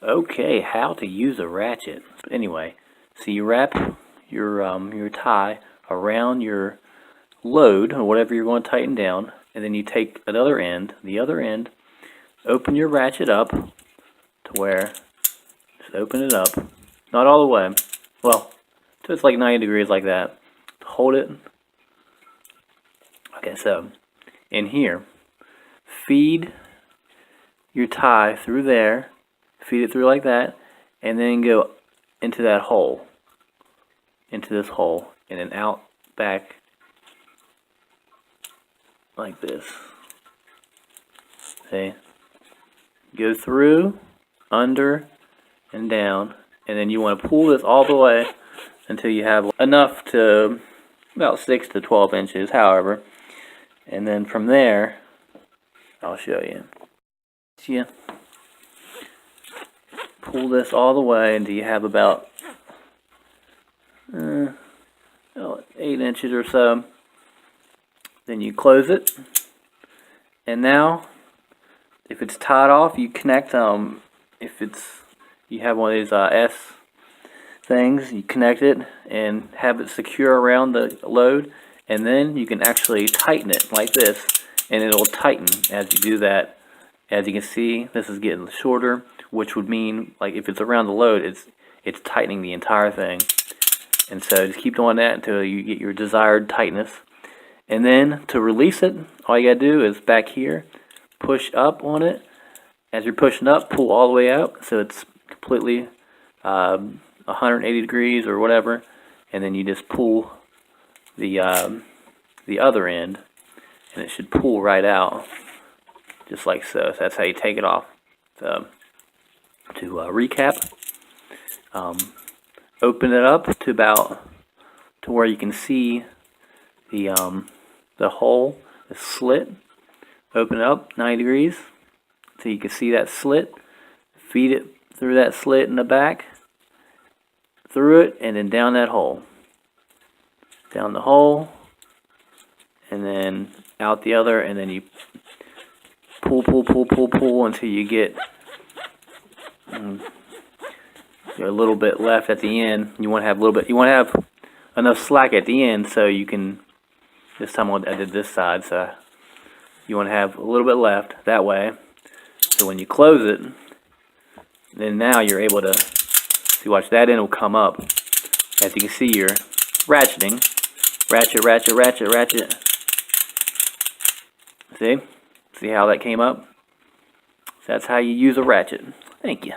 Okay, how to use a ratchet. Anyway, so you wrap your tie around your load or whatever you're going to tighten down, and then you take the other end, open your ratchet up to where, just open it up, not all the way, well, so it's like 90 degrees like that. Hold it. Okay, so in here, feed your tie through there. Feed it through like that, and then go into that hole, into this hole, and then out back like this. See? Go through, under, and down, and then you want to pull this all the way until you have enough to about 6 to 12 inches, however, and then from there, I'll show you. Yeah. Pull this all the way until you have about 8 inches or so. Then you close it, and now if it's tied off, you connect. If you have one of these S things, you connect it and have it secure around the load, and then you can actually tighten it like this, and it'll tighten as you do that. As you can see, this is getting shorter, which would mean, like, if it's around the load, it's tightening the entire thing. And so just keep doing that until you get your desired tightness. And then to release it, all you gotta do is back here, push up on it. As you're pushing up, pull all the way up so it's completely 180 degrees or whatever. And then you just pull the other end, and it should pull right out. Just like so. So that's how you take it off. So, to recap, open it up to where you can see the hole, the slit. Open it up 90 degrees so you can see that slit. Feed it through that slit in the back, through it, and then down that hole. Down the hole, and then out the other, and then you pull until you get a little bit left at the end. You want to have a little bit. You want to have enough slack at the end so you can. This time I did this side, so you want to have a little bit left that way. So when you close it, then now you're able to see. Watch, that end will come up. As you can see, you're ratcheting, ratchet. See how that came up? So that's how you use a ratchet. Thank you.